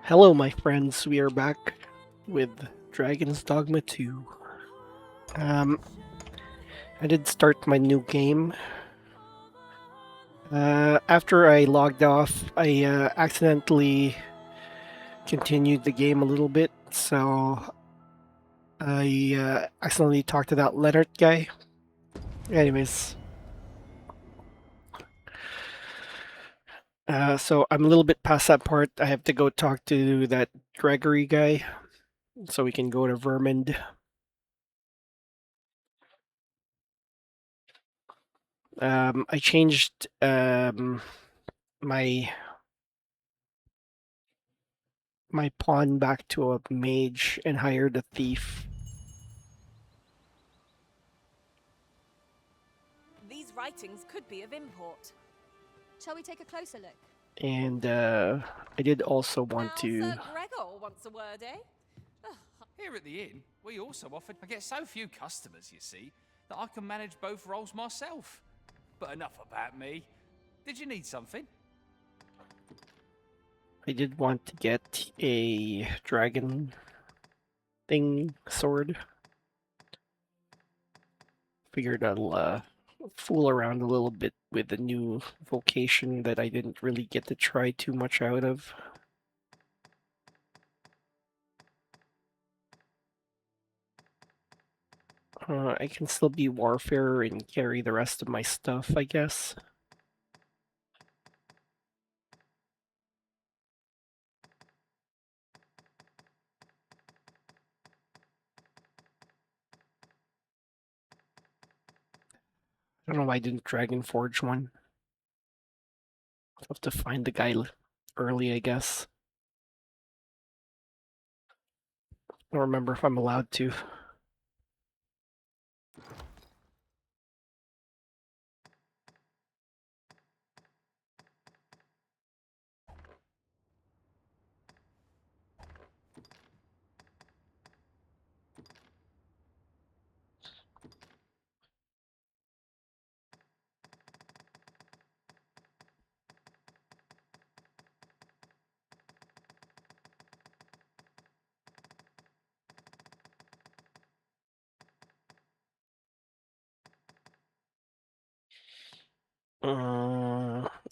Hello, my friends. We are back with Dragons Dogma 2. Um, I did start my new game. After I logged off, I accidentally continued the game a little bit, so I accidentally talked to that Leonard guy. Anyways, so I'm a little bit past that part. I have to go talk to that Gregory guy, so we can go to Vermond. I changed my pawn back to a mage and hired a thief. These writings could be of import. Shall we take a closer look? And I did also want Now, to. Sir Gregor wants a word, eh? Here at the inn, we also offer. I get so few customers, you see, that I can manage both roles myself. But enough about me. Did you need something? I did want to get a dragon thing sword. Figured I'll fool around a little bit with the new vocation that I didn't really get to try too much out of. I can still be warfare and carry the rest of my stuff, I guess. I don't know why I didn't Dragon Forge one. I'll have to find the guy early, I guess. I don't remember if I'm allowed to.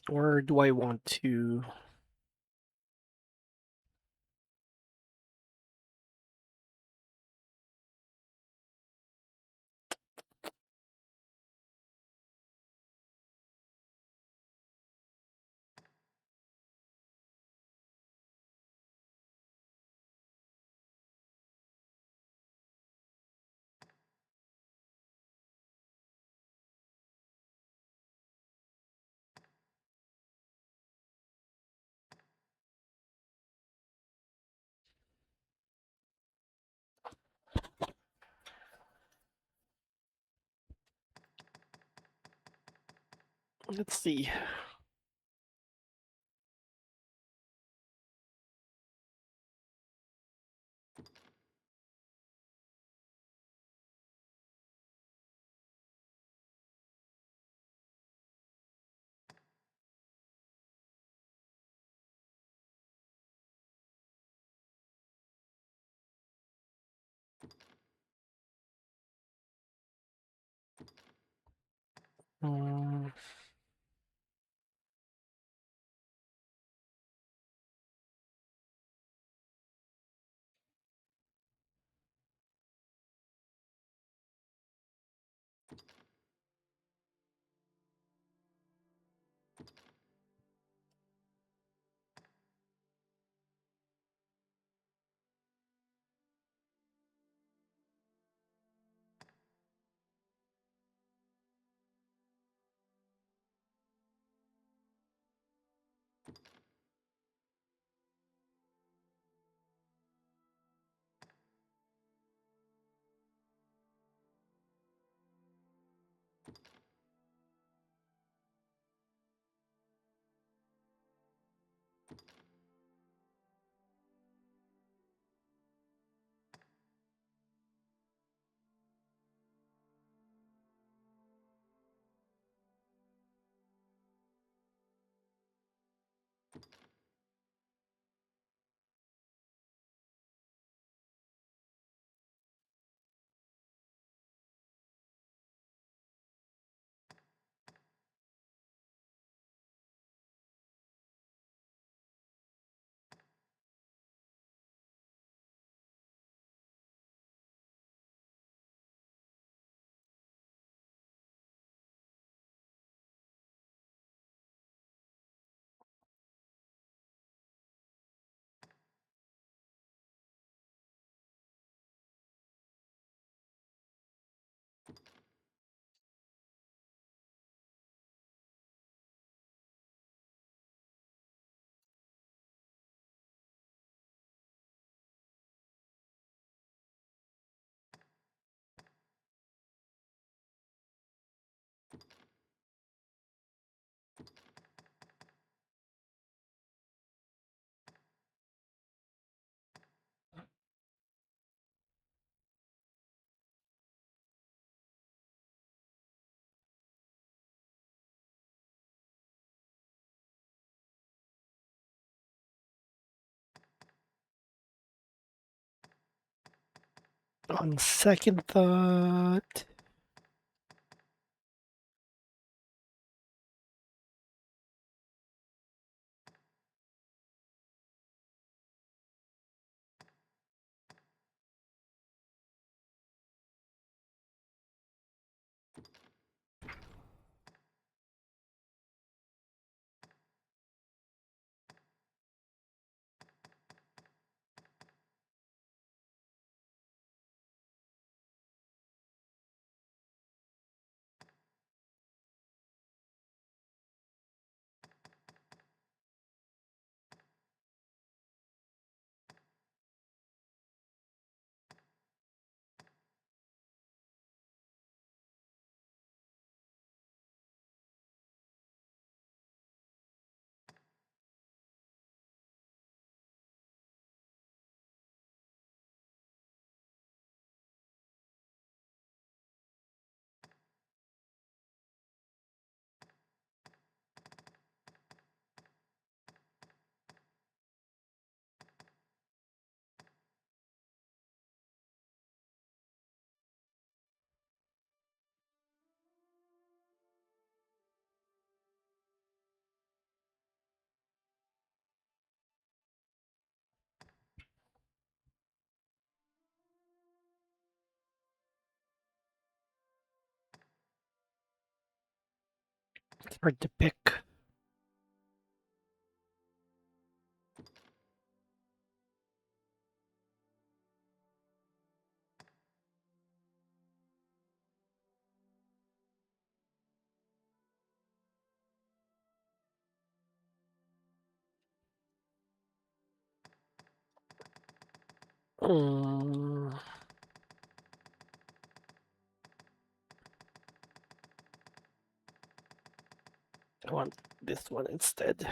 Or do I want to? Let's see. Um, On second thought, it's hard to pick. Mm, I want this one instead.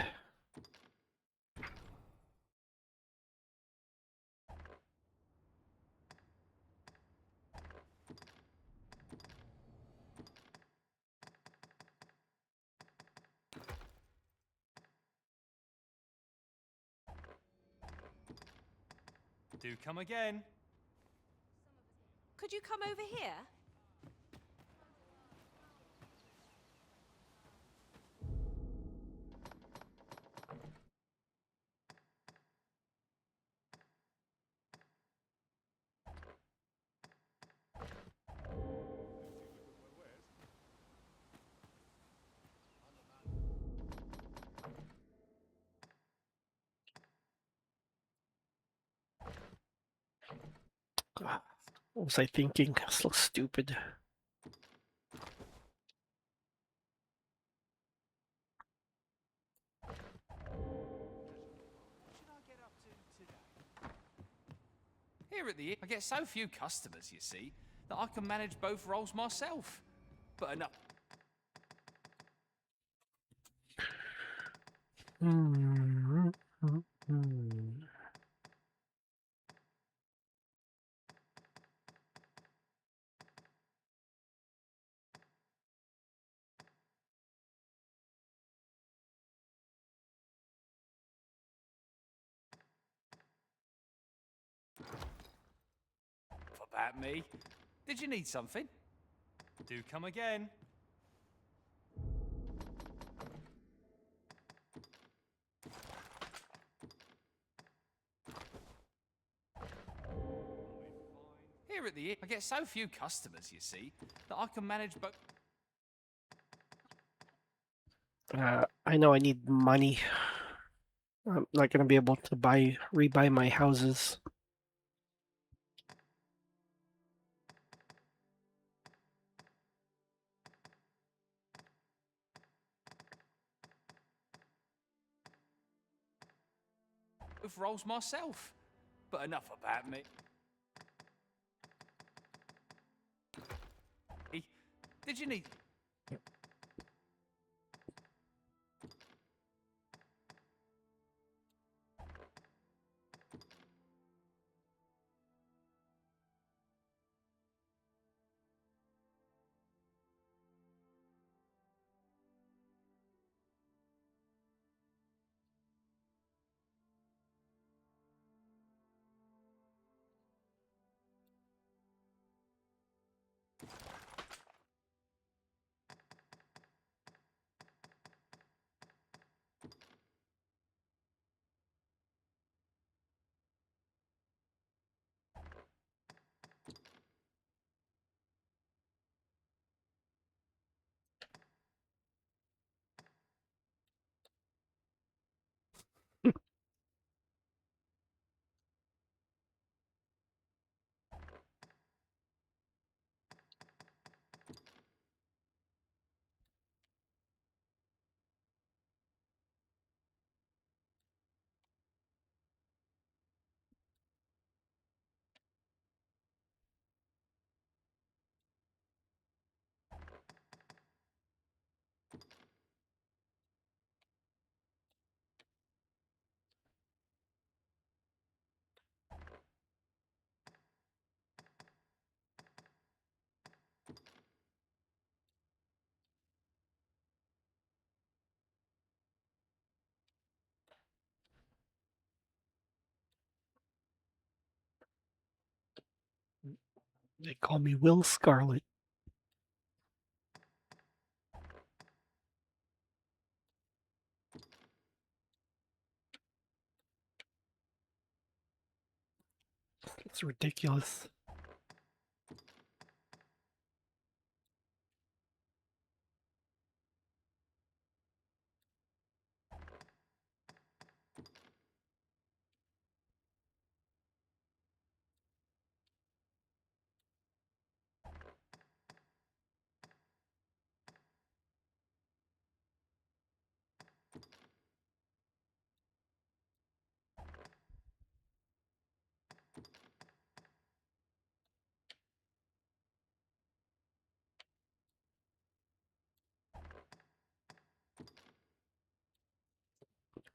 Do come again. Could you come over here? What was I thinking? This looks stupid. Here at the inn, I get so few customers, you see, that I can manage both roles myself. But enough. Hmm. Hmm. About me. Did you need something? Do come again. Here at the inn, I get so few customers, you see, that I can manage both. I know I need money. I'm not gonna be able to rebuy my houses. Both roles myself. But enough about me. Did you need... They call me Will Scarlet. It's ridiculous.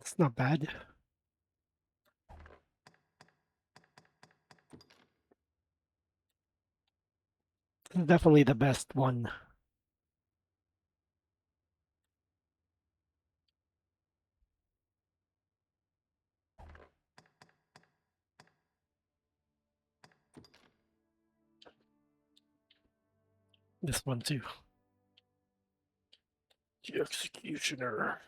It's not bad. It's definitely the best one. This one too. The Executioner.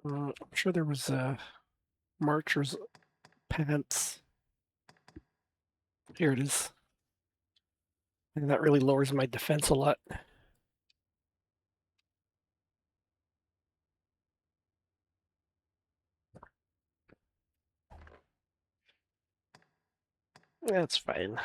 I'm sure there was Marcher's pants. Here it is. And that really lowers my defense a lot. That's fine.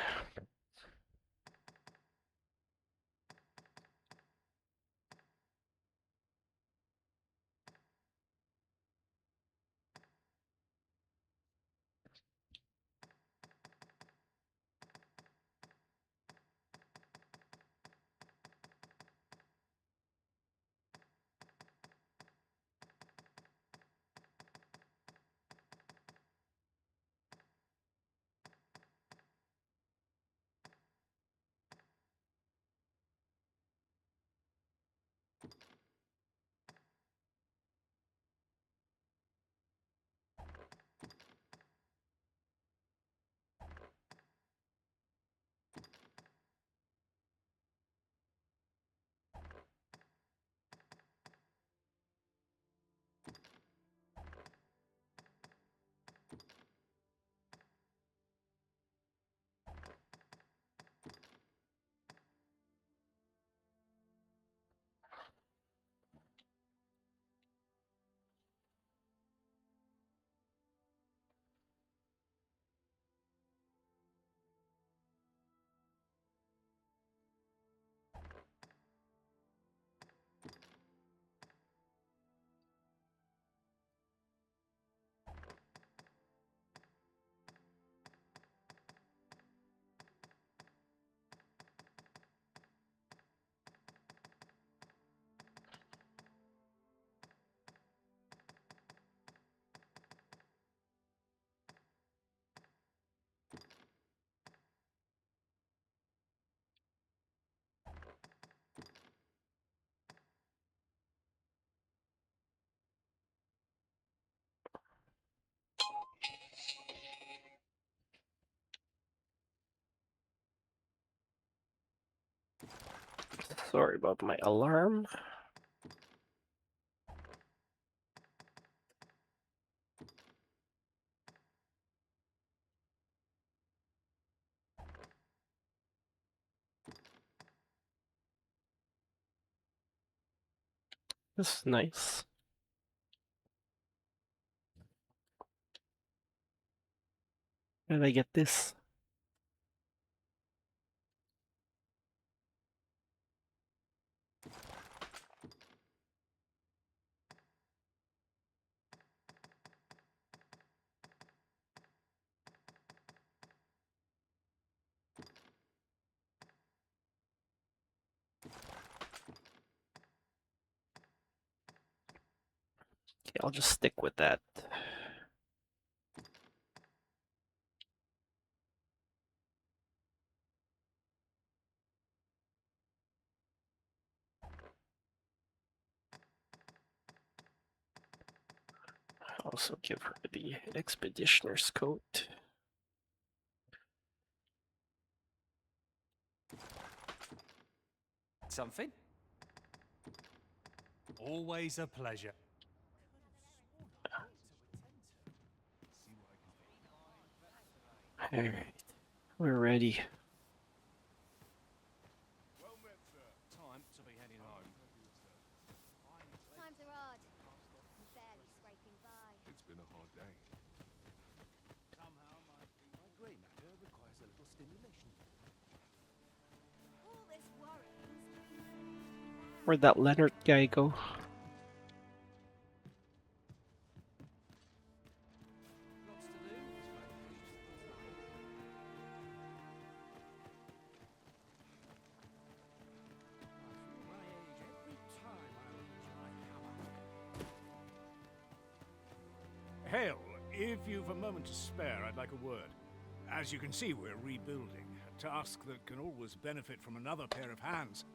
Sorry about my alarm. This is nice. How did I get this? Okay, I'll just stick with that. Also give her the expeditioner's coat. Something? Always a pleasure. All right, we're ready. Time to be heading home. Times are hard. I'm barely scraping by. It's been a hard day. Somehow my grey matter requires a little stimulation. All this worrying's Where'd that Leonard guy go? Lots to do. My age every time I come up. Hale, if you've a moment to spare, I'd like a word. As you can see, we're rebuilding. A task that can always benefit from another pair of hands.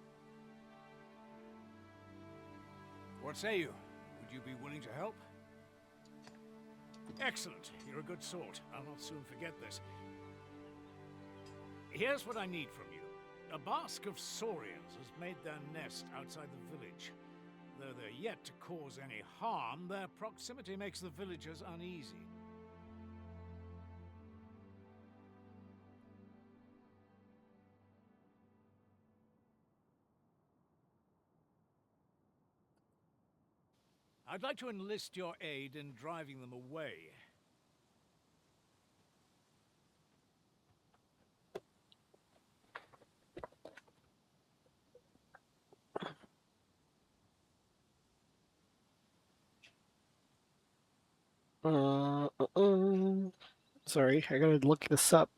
What say you? Would you be willing to help? Excellent. You're a good sort. I'll not soon forget this. Here's what I need from you. A basque of saurians has made their nest outside the village. Though they're yet to cause any harm, their proximity makes the villagers uneasy. I'd like to enlist your aid in driving them away. Uh, uh, uh. Sorry, I gotta look this up.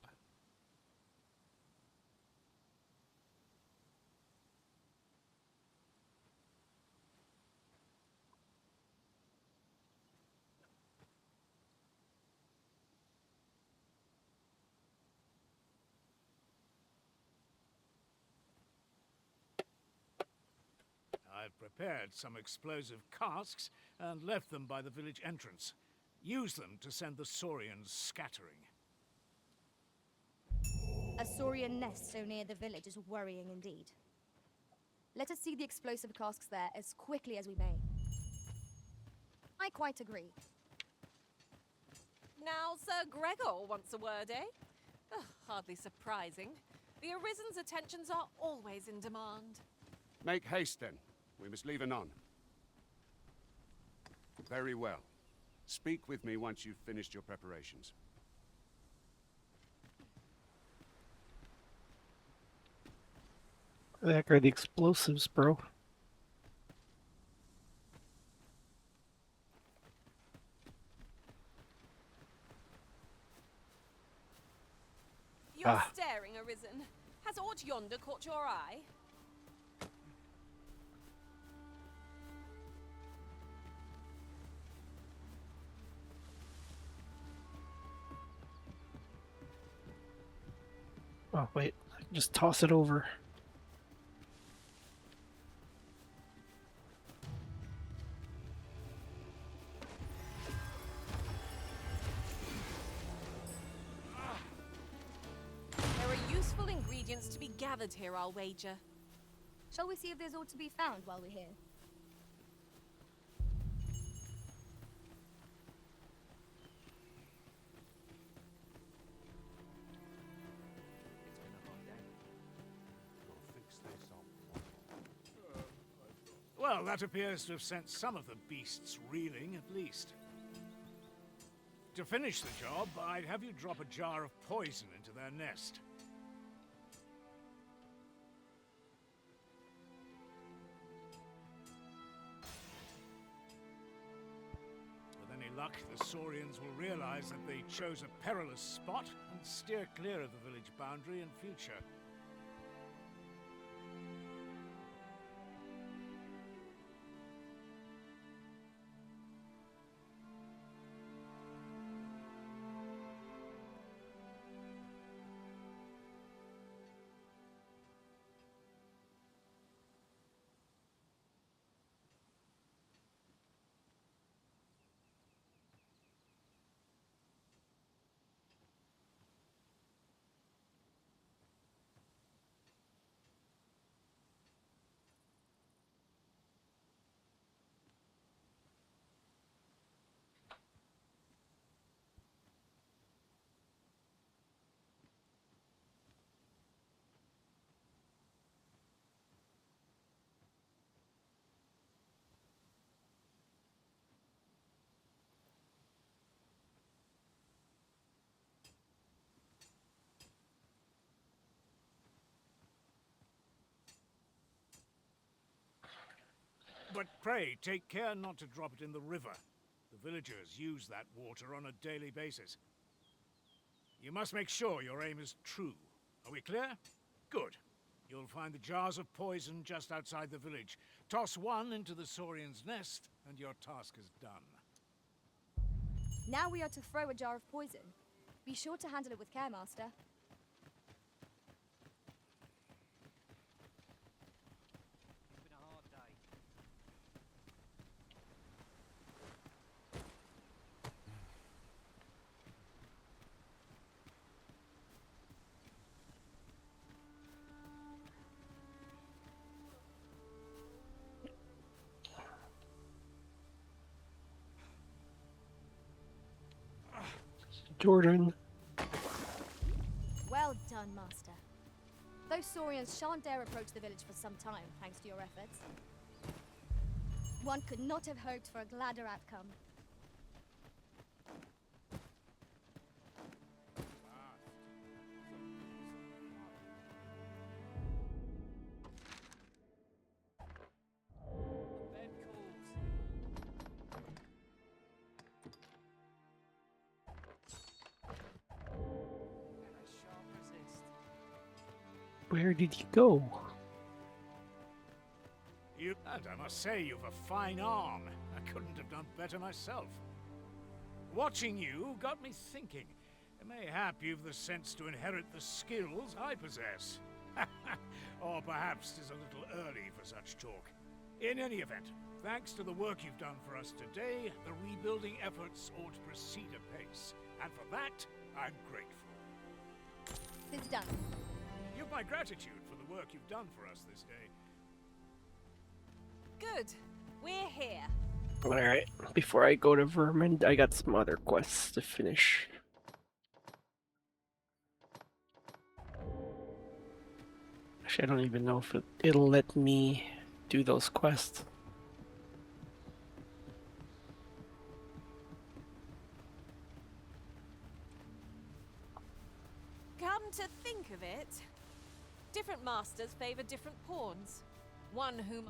I've prepared some explosive casks and left them by the village entrance. Use them to send the Saurians scattering. A Saurian nest so near the village is worrying indeed. Let us see the explosive casks there as quickly as we may. I quite agree. Now, Sir Gregor wants a word, eh? Ugh, hardly surprising. The Arisen's attentions are always in demand. Make haste, then. We must leave anon. Very well. Speak with me once you've finished your preparations. Where the heck are the explosives, bro? You're Ah. staring, Arisen. Has aught yonder caught your eye? Oh, wait. Just toss it over. There are useful ingredients to be gathered here, I'll wager. Shall we see if there's aught to be found while we're here? Well, that appears to have sent some of the beasts reeling, at least. To finish the job, I'd have you drop a jar of poison into their nest. With any luck, the Saurians will realize that they chose a perilous spot and steer clear of the village boundary in future. But pray, take care not to drop it in the river. The villagers use that water on a daily basis. You must make sure your aim is true. Are we clear? Good. You'll find the jars of poison just outside the village. Toss one into the Saurian's nest, and your task is done. Now we are to throw a jar of poison. Be sure to handle it with care, Master. Jordan. Well done, Master. Those Saurians shan't dare approach the village for some time, thanks to your efforts. One could not have hoped for a gladder outcome. Bed calls. And I shan't resist. Where did you go? And I must say, you've a fine arm. I couldn't have done better myself. Watching you got me thinking. Mayhap you've the sense to inherit the skills I possess. Or perhaps 'tis a little early for such talk. In any event, thanks to the work you've done for us today, the rebuilding efforts ought to proceed apace. And for that, I'm grateful. It's done. You've my gratitude for the work you've done for us this day. Good. We're here. Alright, before I go to Vermont, I got some other quests to finish. Actually, I don't even know if it'll let me do those quests. Come to think of it, different masters favor different pawns. One whom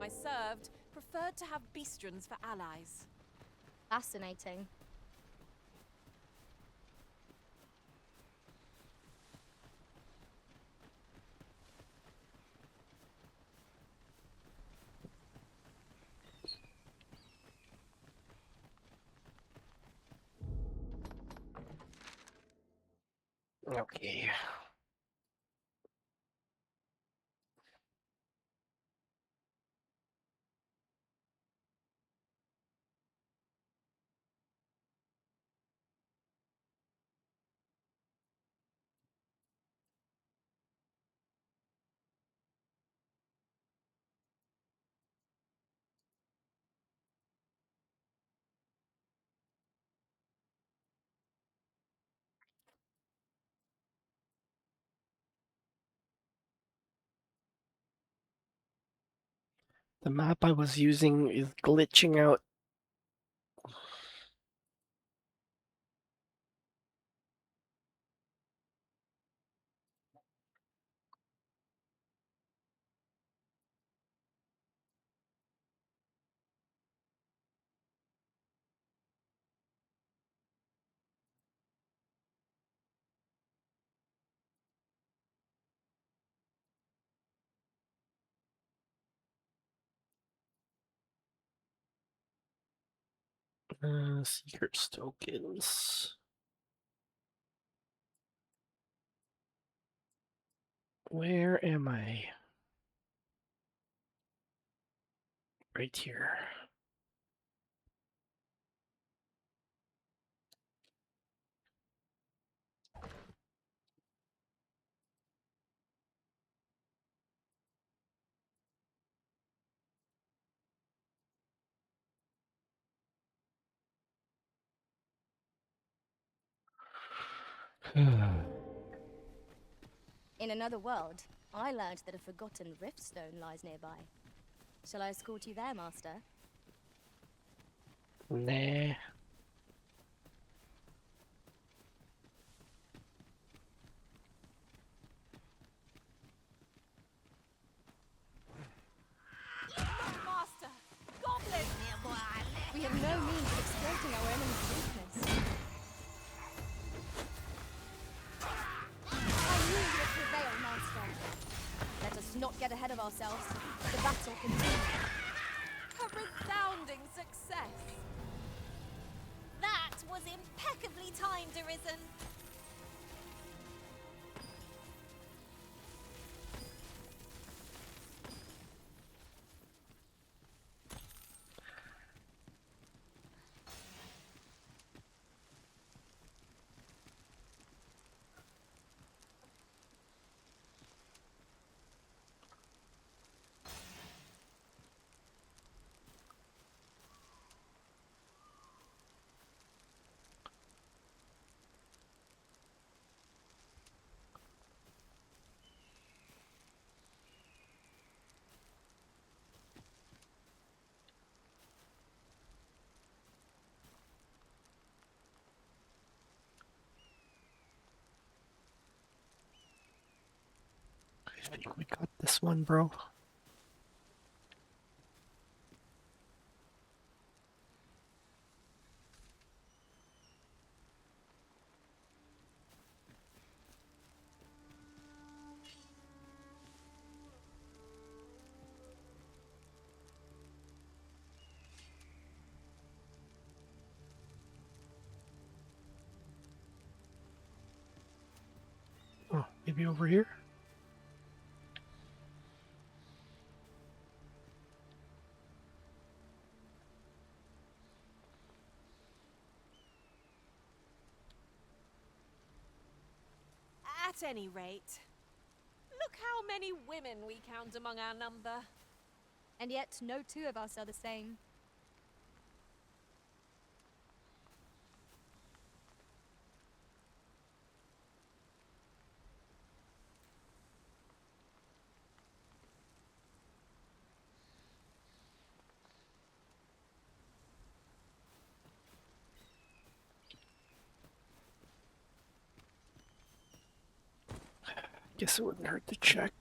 I served preferred to have beastrons for allies. Fascinating. Okay. The map I was using is glitching out. Seekers tokens. Where am I? Right here. In another world, I learned that a forgotten riftstone lies nearby. Shall I escort you there, Master? Nah. Master! Goblin! We have no means of exploiting our enemy's weakness. I knew you would prevail, Master. Let us not get ahead of ourselves. The battle continues. A resounding success! That was impeccably timed, Arisen. I think we got this one, bro. Oh, maybe over here? At any rate, look how many women we count among our number. And yet, no two of us are the same. Guess it wouldn't hurt to check.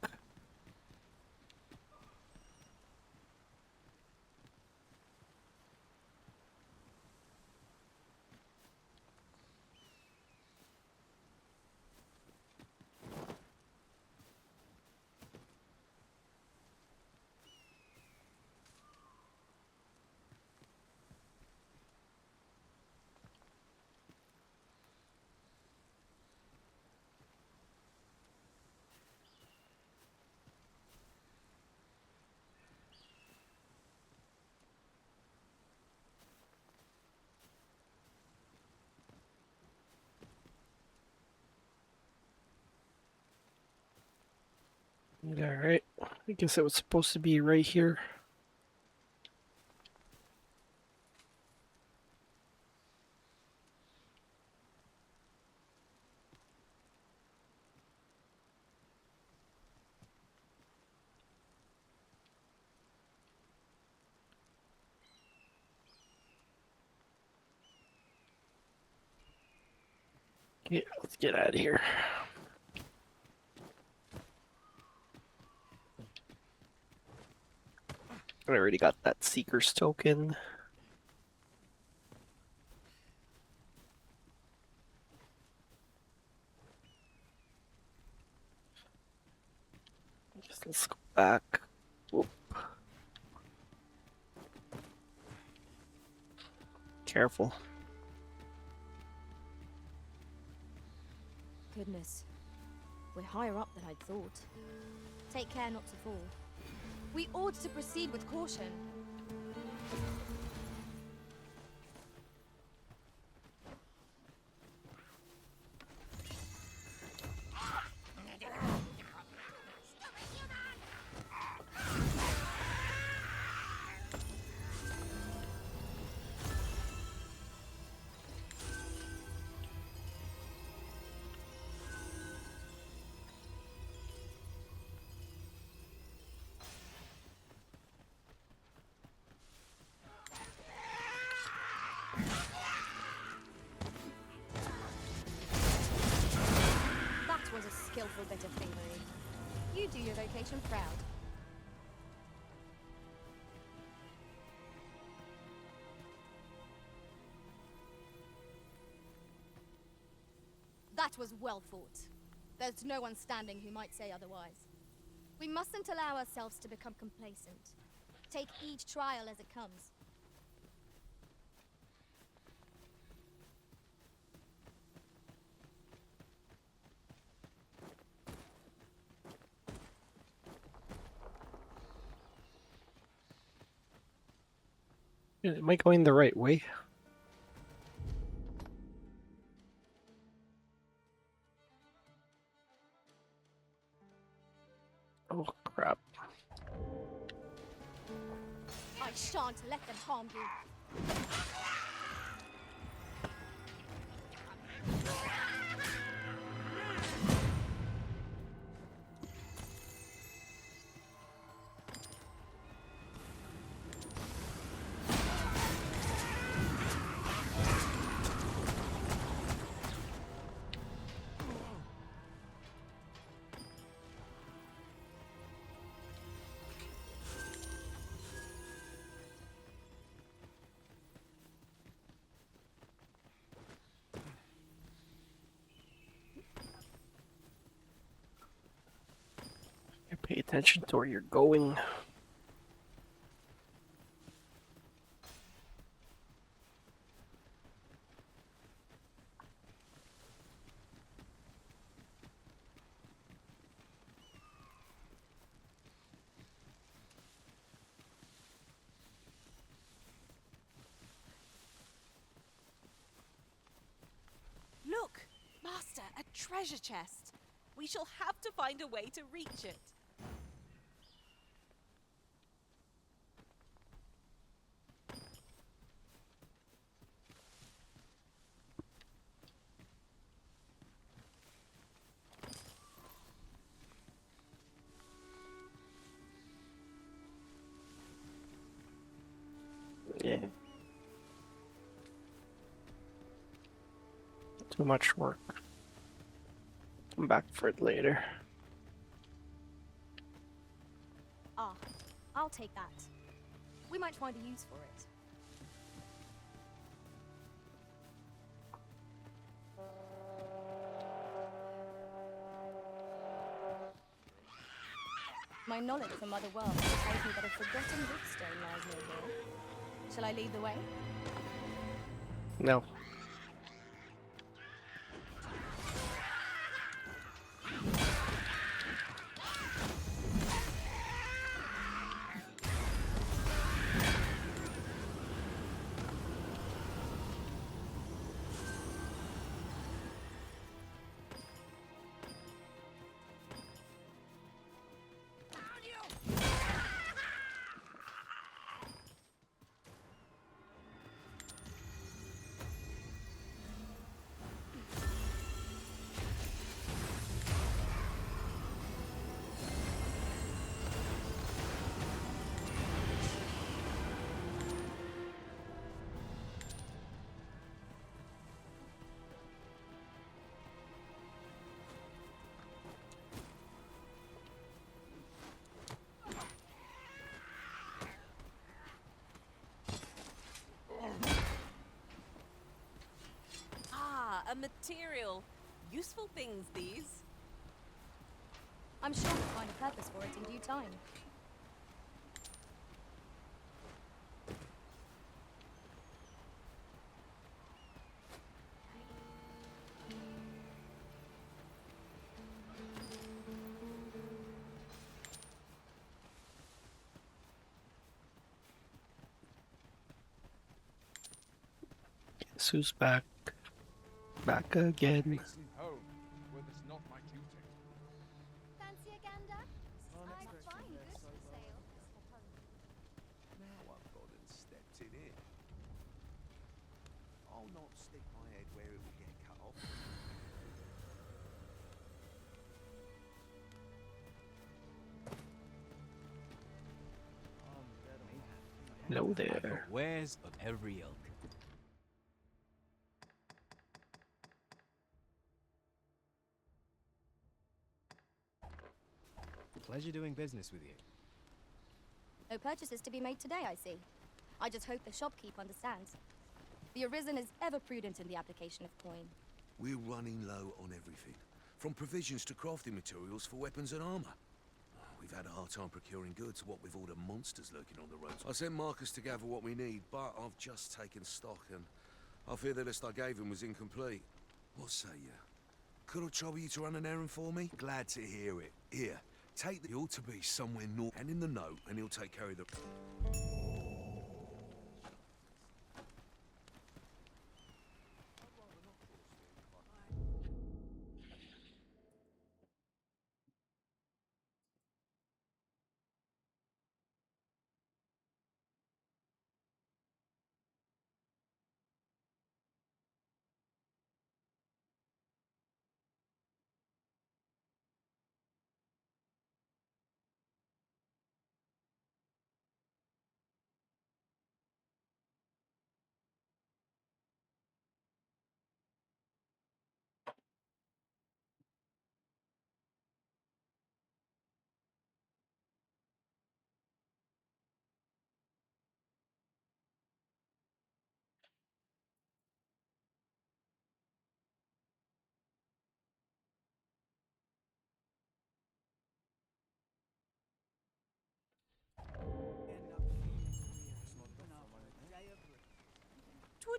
Alright, I guess it was supposed to be right here. Yeah, let's get out of here. I already got that Seeker's token. Just let's go back. Whoop. Careful. Goodness. We're higher up than I'd thought. Take care not to fall. We ought to proceed with caution. That was a skillful bit of thievery. You do your vocation proud. That was well fought. There's no one standing who might say otherwise. We mustn't allow ourselves to become complacent. Take each trial as it comes. Am I going the right way? Oh, crap. I shan't let them harm you. Pay attention to where you're going. Look, Master, a treasure chest. We shall have to find a way to reach it. Yeah. Too much work. Come back for it later. Ah, I'll take that. We might find a use for it. My knowledge from other worlds tells me that a forgotten riftstone lies near here. Shall I lead the way? No. Ah, a material. Useful things, these. I'm sure we'll find a purpose for it in due time. Guess who's back? Back again. Hasten home, were this not my duty. Fancy a gander? I find goods for sale. Now I've gone and stepped in it. I'll not stick my head where it will get cut off. Hello I've there. got wares of every ilk. Pleasure doing business with you. No purchases to be made today, I see. I just hope the shopkeep understands. The Arisen is ever prudent in the application of coin. We're running low on everything, from provisions to crafting materials for weapons and armor. We've had a hard time procuring goods, what with all the monsters lurking on the roads. I sent Marcus to gather what we need, but I've just taken stock and I fear the list I gave him was incomplete. What say you? Could I trouble you to run an errand for me? Glad to hear it. Here, take the... He ought to be somewhere north and in the note, and he'll take care of the...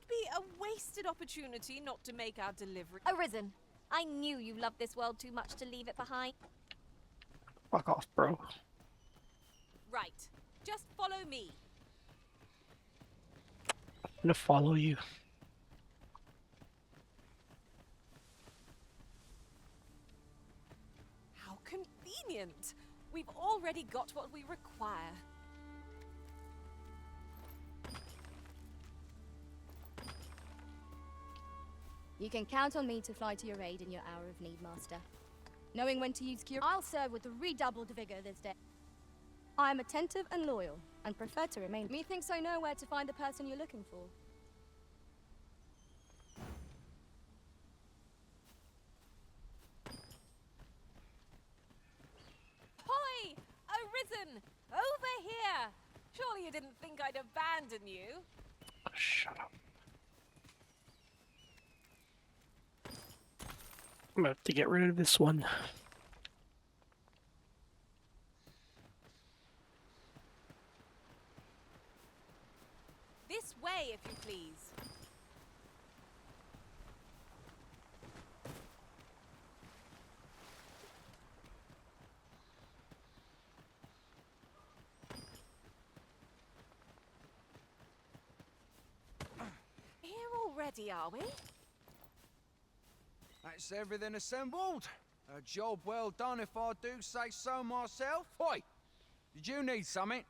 would be a wasted opportunity not to make our delivery. Arisen, I knew you loved this world too much to leave it behind. Fuck off, bro. Right. Just follow me. I'm gonna follow you. How convenient. We've already got what we require. You can count on me to fly to your aid in your hour of need, Master. Knowing when to use cure, I'll serve with redoubled vigor this day. I am attentive and loyal, and prefer to remain. Methinks I know where to find the person you're looking for. Hoi! Arisen! Over here! Surely you didn't think I'd abandon you? Shut up. I'm gonna have to get rid of this one. This way, if you please. Here already, are we? That's everything assembled. A job well done if I do say so myself. Oi! Did you need something?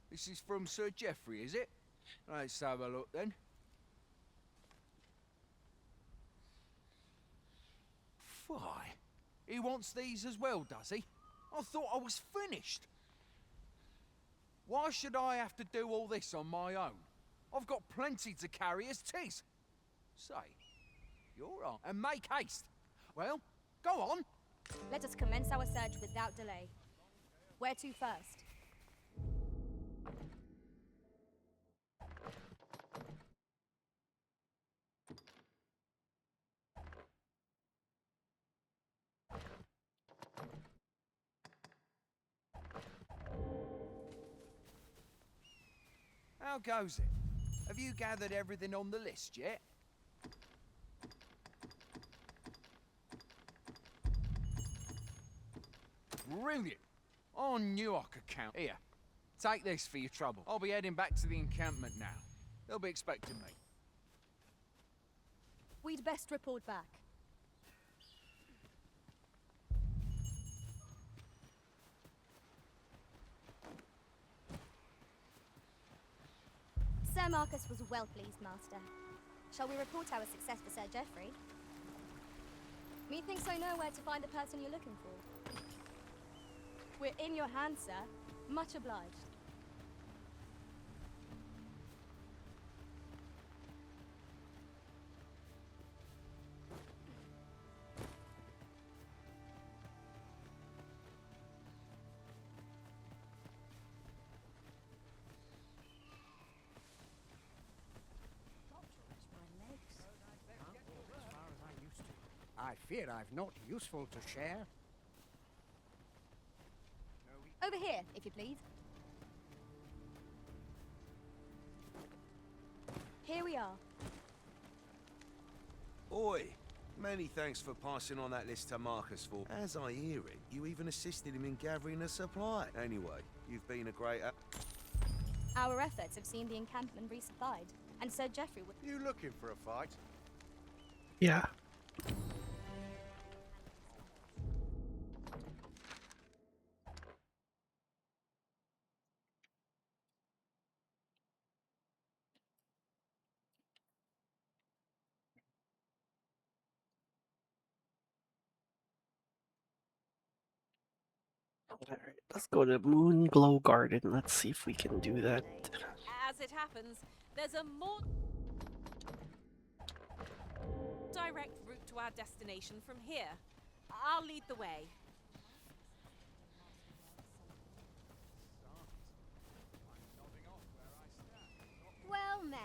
This is from Sir Geoffrey, is it? Let's have a look then. Why? He wants these as well, does he? I thought I was finished. Why should I have to do all this on my own? I've got plenty to carry as tis. Say, you're on. And make haste. Well, go on. Let us commence our search without delay. Where to first? How goes it? Have you gathered everything on the list yet? Brilliant! I knew I could count. Here, take this for your trouble. I'll be heading back to the encampment now. They'll be expecting me. We'd best report back. Sir Marcus was well pleased, Master. Shall we report our success to Sir Geoffrey? Methinks I know where to find the person you're looking for. We're in your hands, sir. Much obliged. I fear I've not useful to share. Over here, if you please. Here we are. Oi! Many thanks for passing on that list to Marcus for. As I hear it, you even assisted him in gathering a supply. Anyway, you've been a great... Our efforts have seen the encampment resupplied, and Sir Geoffrey would... You looking for a fight? Yeah. Alright, let's go to Moon Glow Garden. Let's see if we can do that. As it happens, there's a more direct route to our destination from here. I'll lead the way. Well met.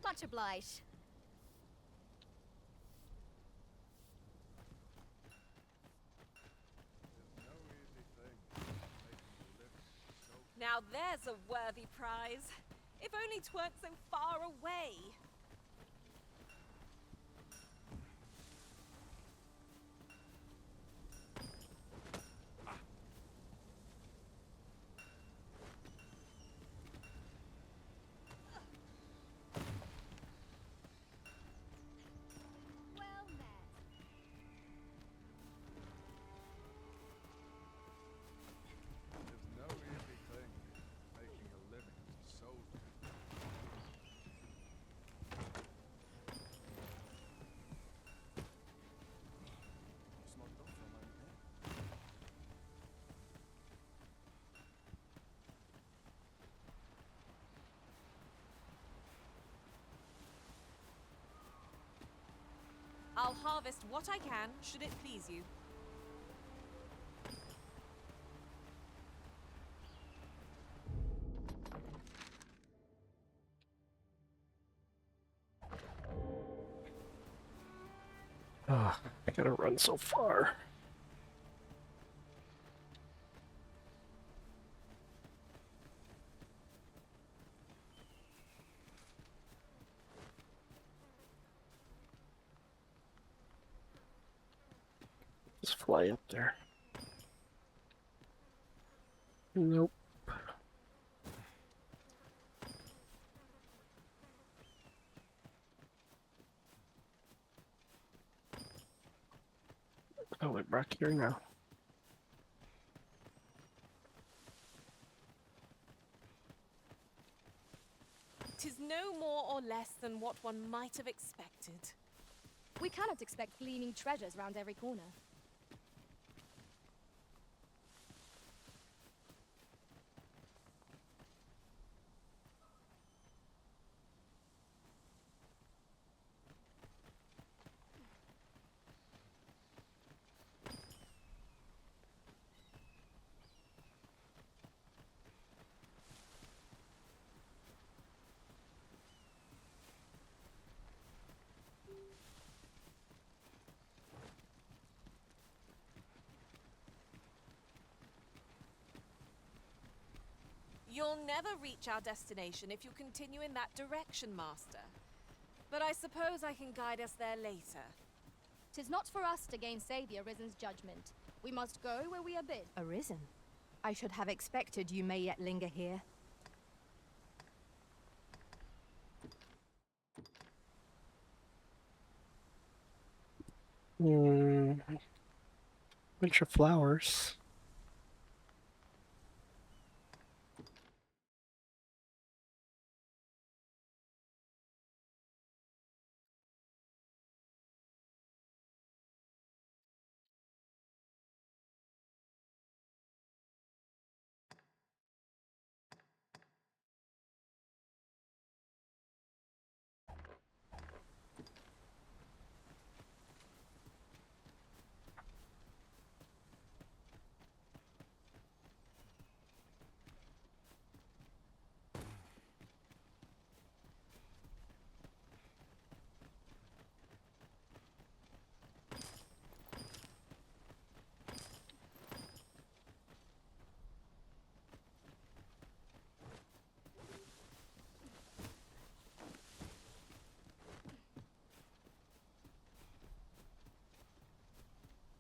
Much obliged. Now there's a worthy prize. If only 'tweren't so far away. Well met. There's no easy thing making a living as a soldier. I'll harvest what I can, should it please you. Ah, I gotta run so far. Just fly up there. Nope. Oh, we're back here now. Tis no more or less than what one might have expected. We cannot expect gleaming treasures round every corner. You'll never reach our destination if you continue in that direction, Master. But I suppose I can guide us there later. 'Tis not for us to gainsay the Arisen's judgment. We must go where we are bid. Arisen? I should have expected you may yet linger here. Bunch of flowers.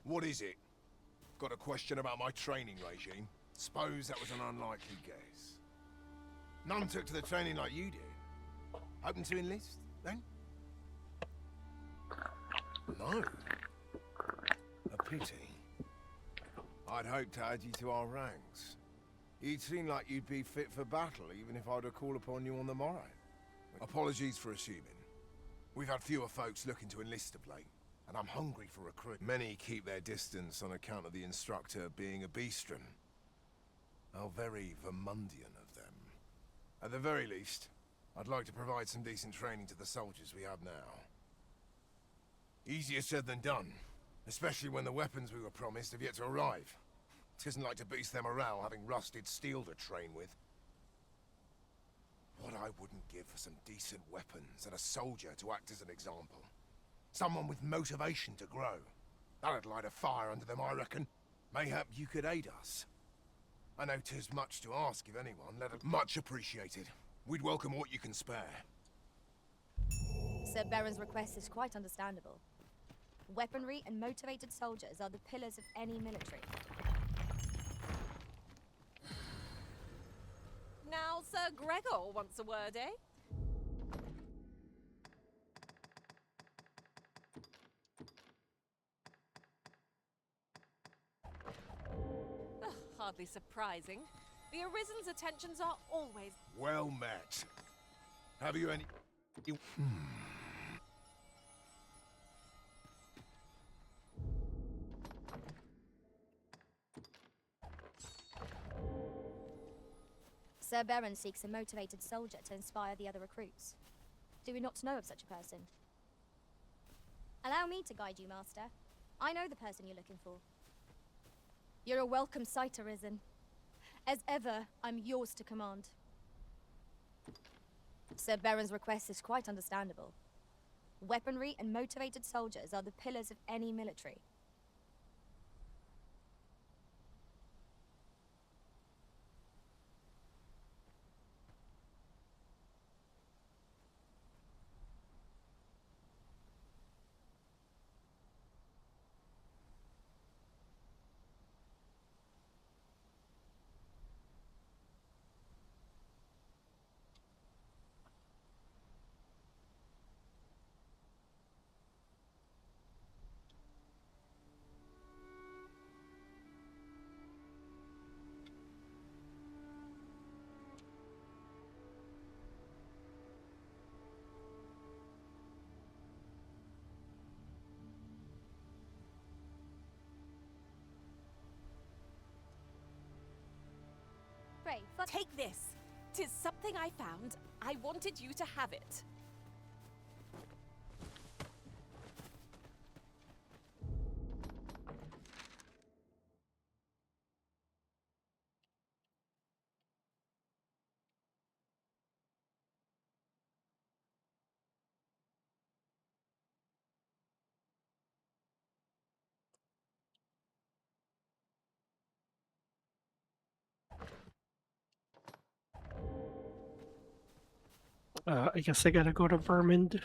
What is it? Got a question about my training regime? Suppose that was an unlikely guess. None took to the training like you did. Hoping to enlist, then? No. A pity. I'd hoped to add you to our ranks. You'd seem like you'd be fit for battle, even if I'd have called upon you on the morrow. Apologies for assuming. We've had fewer folks looking to enlist of late, and I'm hungry for recruit. Many keep their distance on account of the instructor being a beastren. How very Vermundian of them. At the very least, I'd like to provide some decent training to the soldiers we have now. Easier said than done, especially when the weapons we were promised have yet to arrive. Tisn't like to boost their morale having rusted steel to train with. What I wouldn't give for some decent weapons and a soldier to act as an example. Someone with motivation to grow. That'd light a fire under them, I reckon. Mayhap you could aid us. I know 'tis much to ask of anyone, much appreciated. We'd welcome what you can spare. Sir Baron's request is quite understandable. Weaponry and motivated soldiers are the pillars of any military. Now, Sir Gregor wants a word, eh? Hardly surprising. The Arisen's attentions are always... Well met. Have you any... Sir Baron seeks a motivated soldier to inspire the other recruits. Do we not know of such a person? Allow me to guide you, Master. I know the person you're looking for. You're a welcome sight, Arisen. As ever, I'm yours to command. Sir Baron's request is quite understandable. Weaponry and motivated soldiers are the pillars of any military. Pray, Take this. 'Tis something I found. I wanted you to have it. I guess I gotta go to Vermond.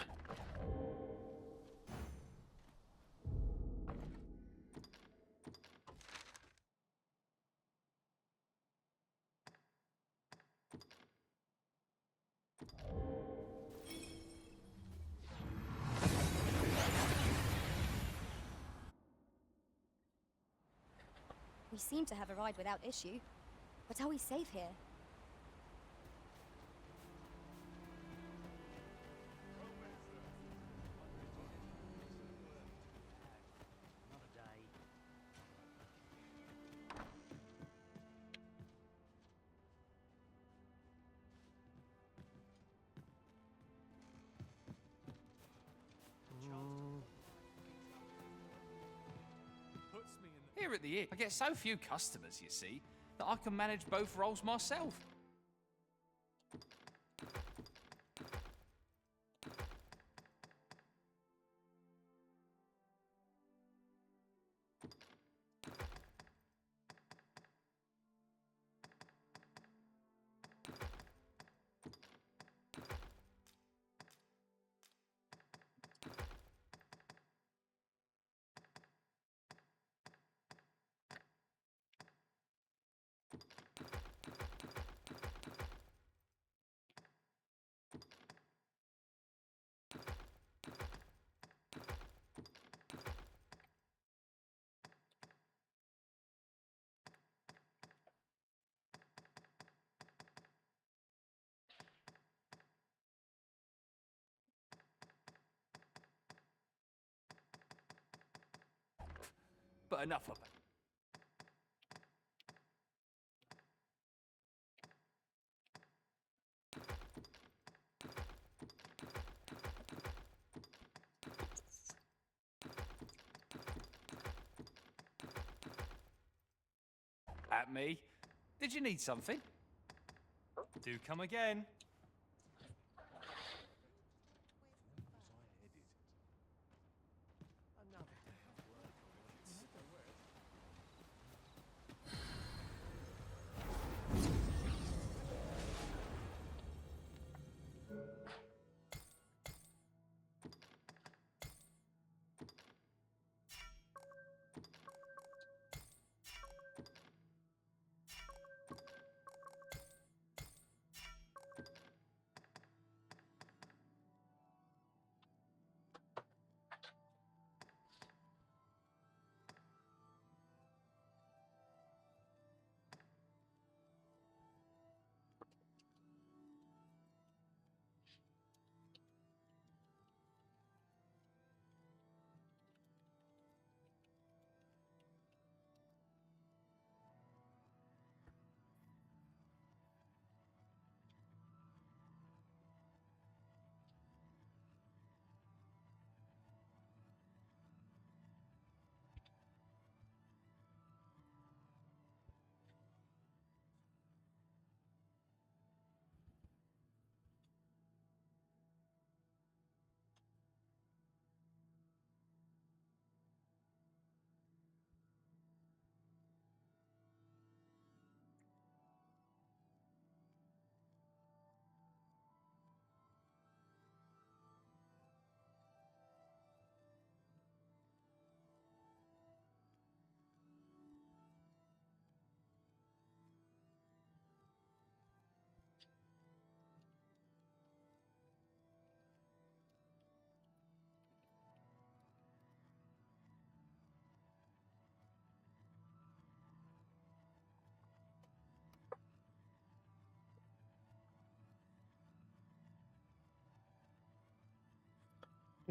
We seem to have arrived without issue. But are we safe here? Here at the inn, I get so few customers, you see, that I can manage both roles myself. But enough of it. At me. Did you need something? Do come again.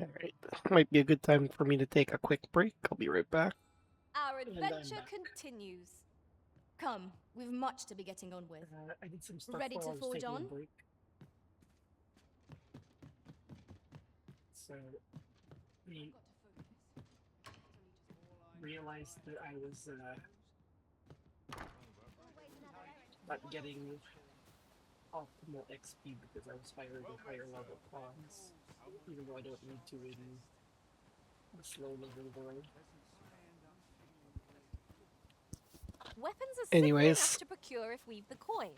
Alright, might be a good time for me to take a quick break. I'll be right back. Our And I'm adventure back. continues. Come, we've much to be getting on with. I did some stuff Ready while to I was forge taking a on? break. So, we realized that I was not getting optimal XP because I was firing higher level pawns, even though I don't need to in the slow level world. Weapons are simple Anyways. enough to procure if we've the coin,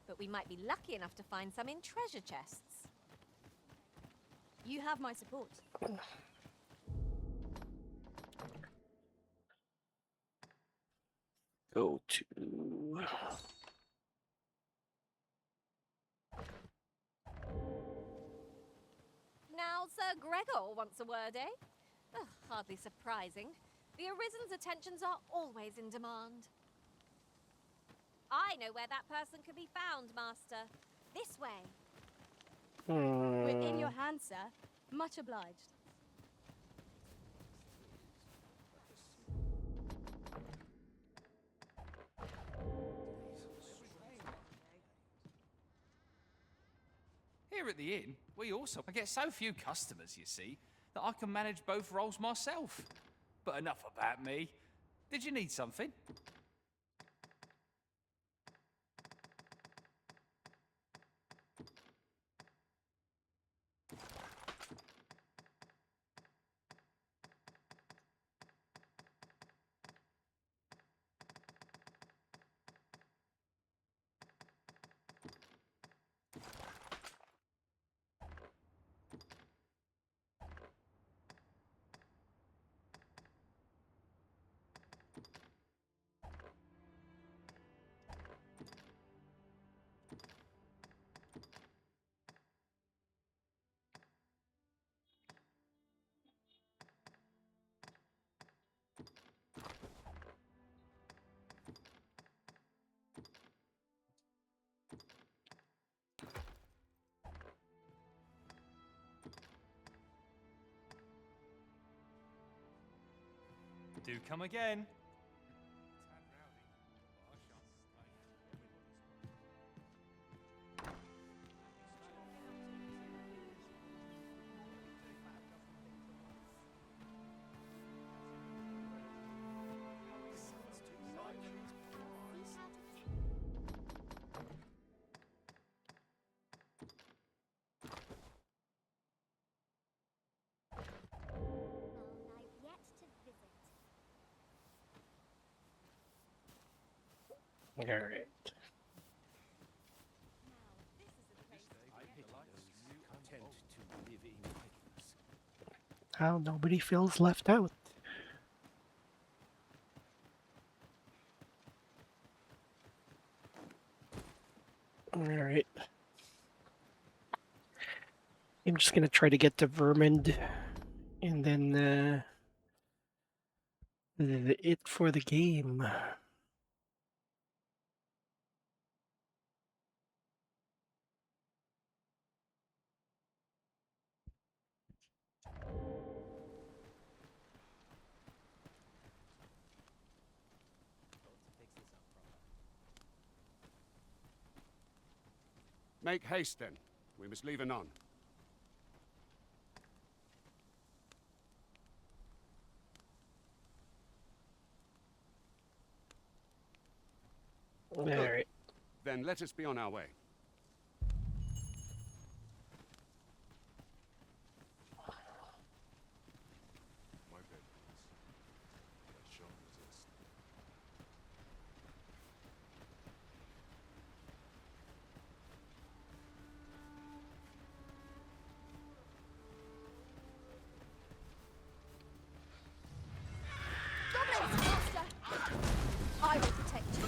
but we might be lucky enough to find some in treasure chests. You have my support. Go to... Now, Sir Gregor wants a word, eh? Ugh, hardly surprising. The Arisen's attentions are always in demand. I know where that person can be found, Master. This way. We're in your hands, sir. Much obliged. Here at the inn, I get so few customers, you see, that I can manage both roles myself. But enough about me. Did you need something? Do come again. Alright. How nobody feels left out. Alright. I'm just gonna try to get to Vermond and then it for the game. Make haste, then. We must leave anon. Alright. Then let us be on our way. My vengeance. I shall resist. Goblins, master! I will protect you.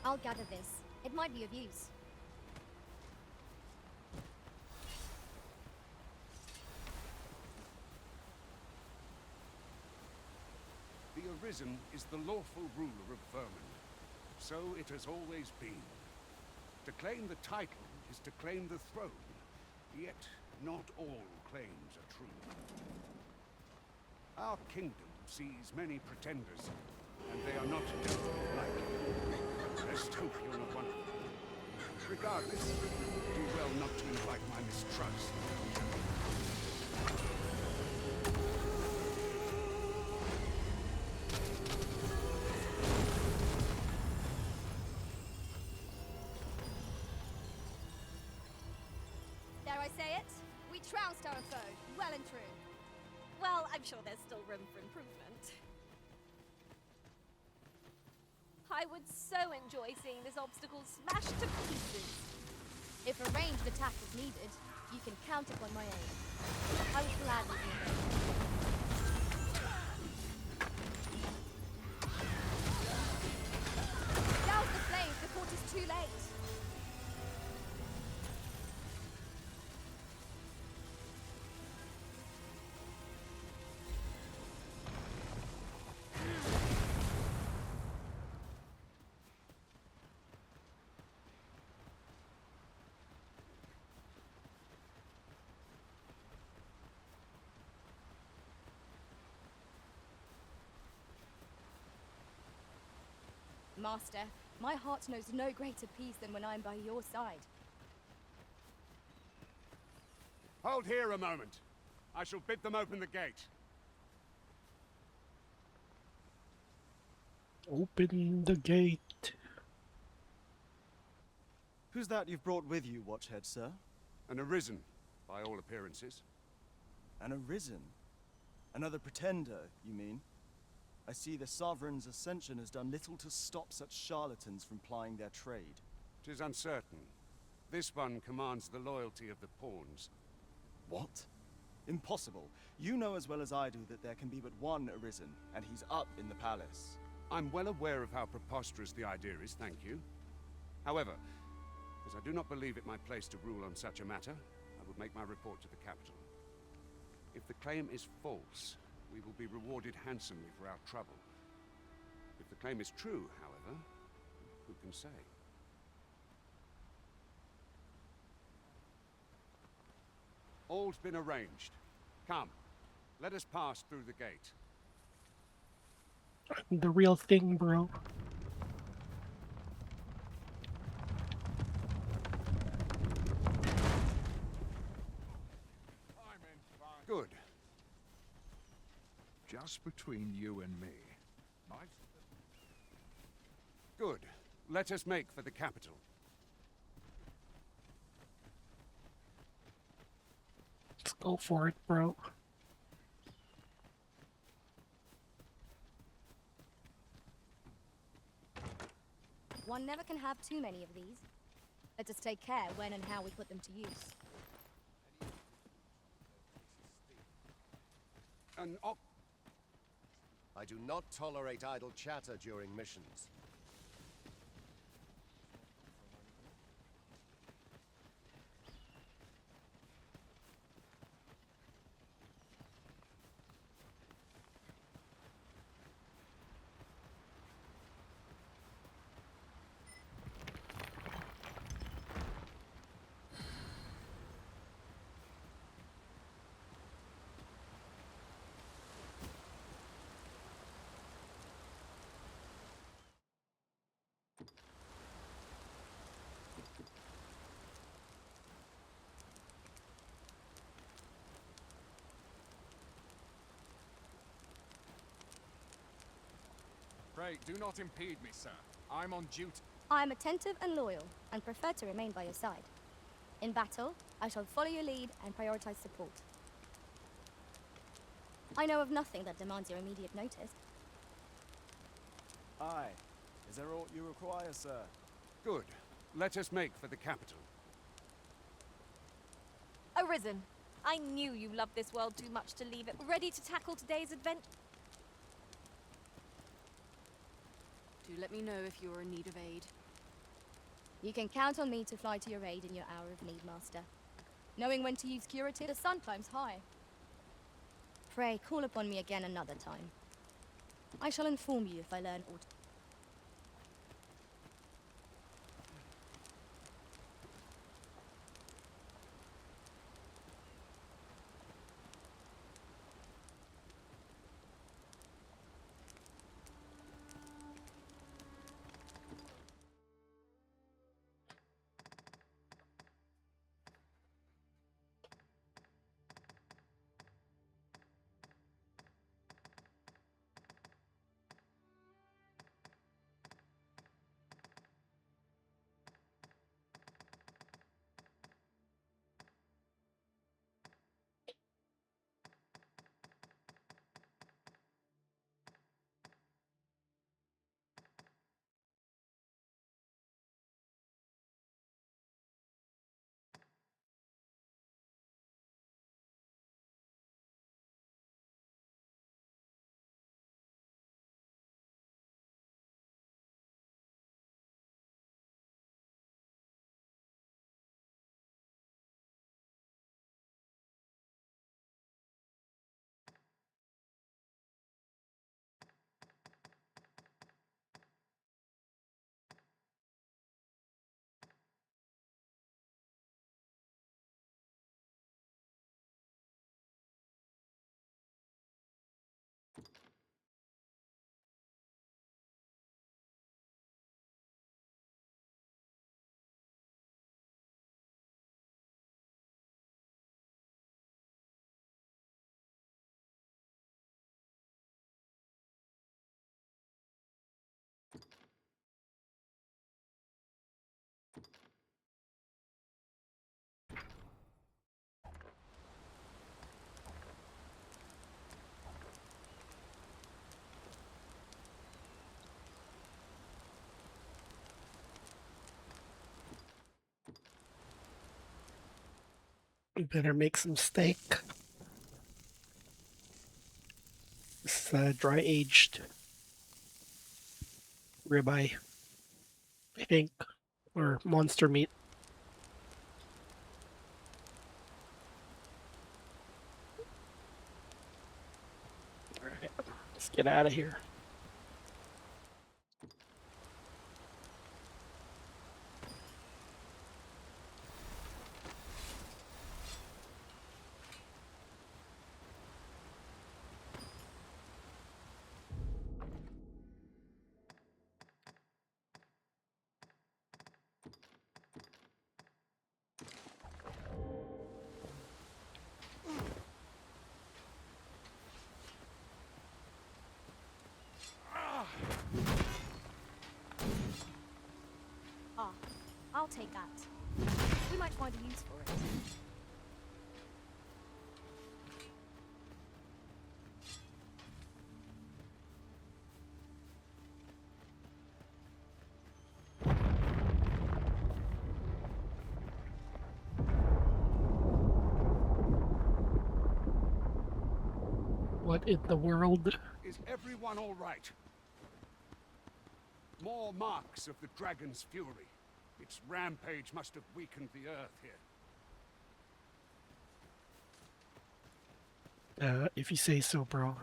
I'll gather this. It might be of use. The arisen is the lawful ruler of Vermont. So it has always been. To claim the title is to claim the throne. Yet, not all claims are true. Our kingdom sees many pretenders, and they are not definitely like you. Let's hope you're not one of them. Regardless, do well not to invite my mistrust. Dare I say it? We trounced our foe, well and true. Well, I'm sure there's still room for improvement. I would so enjoy seeing this obstacle smashed to pieces. If a ranged attack is needed, you can count upon my aid. I would gladly do that. Douse the flames before it is too late. Master, my heart knows no greater peace than when I am by your side. Hold here a moment. I shall bid them open the gate. Open the gate. Who's that you've brought with you, Watchhead, sir? An arisen, by all appearances. An arisen? Another pretender, you mean? I see the Sovereign's ascension has done little to stop such charlatans from plying their trade. 'Tis uncertain. This one commands the loyalty of the pawns. What? Impossible. You know as well as I do that there can be but one arisen, and he's up in the palace. I'm well aware of how preposterous the idea is, thank you. However, as I do not believe it my place to rule on such a matter, I will make my report to the capital. If the claim is false, we will be rewarded handsomely for our trouble. If the claim is true, however, who can say? All's been arranged. Come, let us pass through the gate. The real thing, bro. Good. Just between you and me. Good. Let us make for the capital. Let's go for it, bro. One never can have too many of these. Let us take care when and how we put them to use. I do not tolerate idle chatter during missions. Pray, do not impede me, sir. I'm on duty. I am attentive and loyal, and prefer to remain by your side. In battle, I shall follow your lead and prioritize support. I know of nothing that demands your immediate notice. Aye. Is there aught you require, sir? Good. Let us make for the capital. Arisen, I knew you loved this world too much to leave it. Ready to tackle today's adventure? Do let me know if you are in need of aid. You can count on me to fly to your aid in your hour of need, Master. Knowing when to use curative, the sun climbs high. Pray, call upon me again another time. I shall inform you if I learn aught. We better make some steak. This dry aged ribeye, I think, or monster meat. Alright, let's get out of here. Ah, I'll take that. We might find a use for it. What in the world? Is everyone all right? More marks of the dragon's fury. Its rampage must have weakened the earth here. If you say so, bro.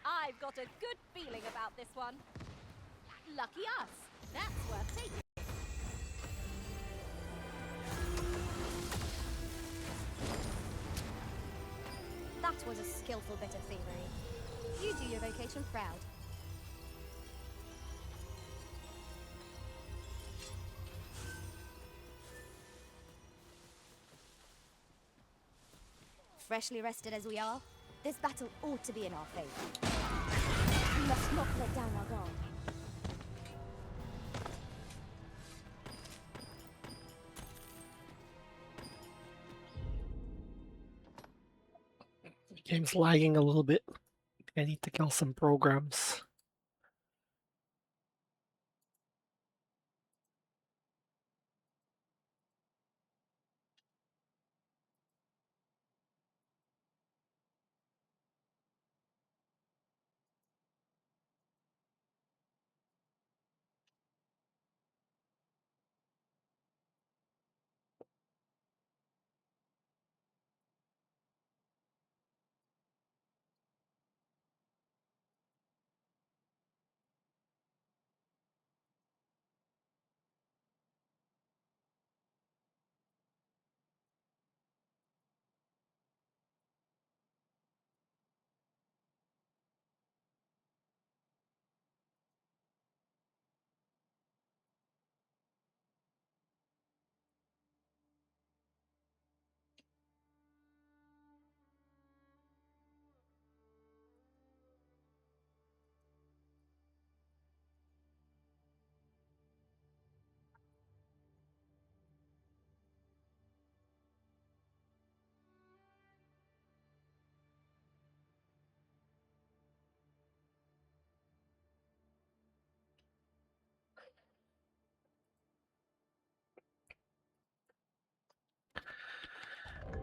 I've got a good feeling about this one. Lucky us. That's worth taking. That was a skillful bit of thievery. You do your vocation proud. Freshly rested as we are, this battle ought to be in our favor. We must not let down our guard. The game's lagging a little bit. I need to kill some programs.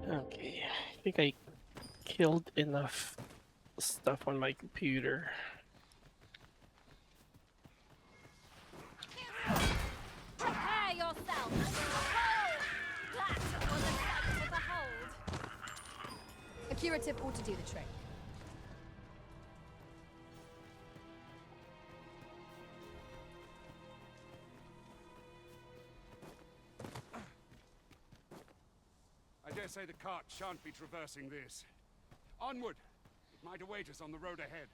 Okay, I think I killed enough stuff on my computer. Prepare yourself! That was a sight to behold! A curative ought to do the trick. I dare say the cart shan't be traversing this. Onward! It might await us on the road ahead.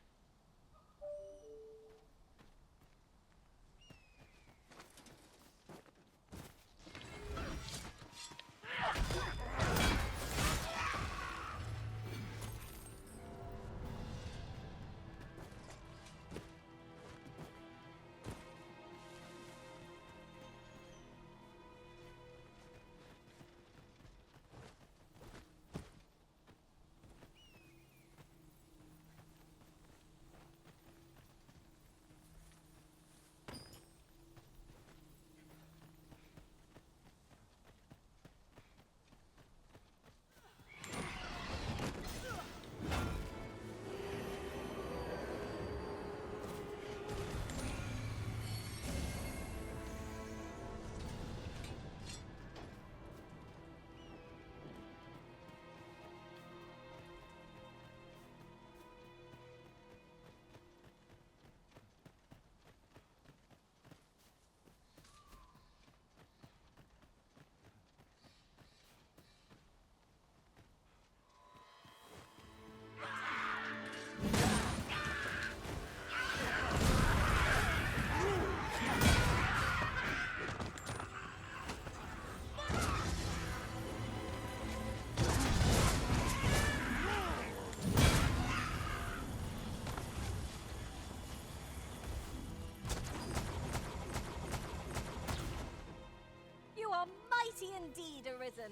You are mighty indeed, Arisen.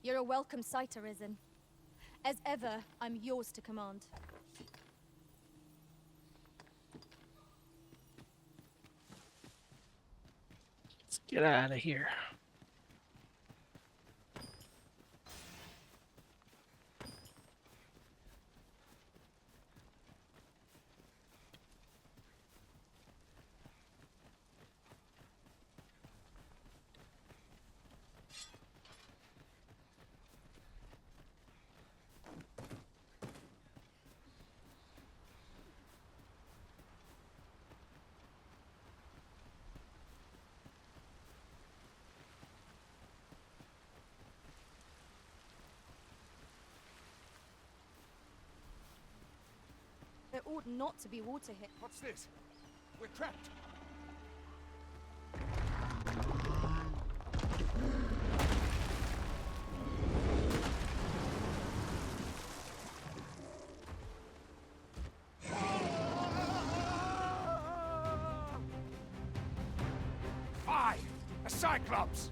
You're a welcome sight, Arisen. As ever, I'm yours to command. Let's get out of here. ought not to be water here. What's this? We're trapped. Fie! A Cyclops!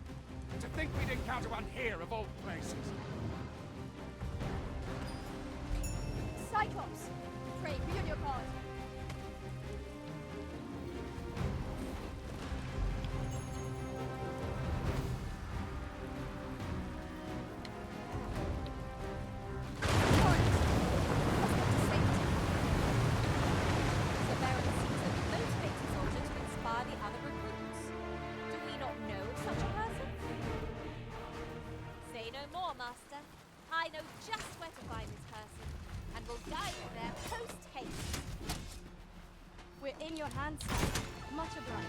To think we'd encounter one here of all places. Cyclops! Pray, be on your guard. Master. I know just where to find this person, and will guide you there post-haste. We're in your hands, sir. Much obliged.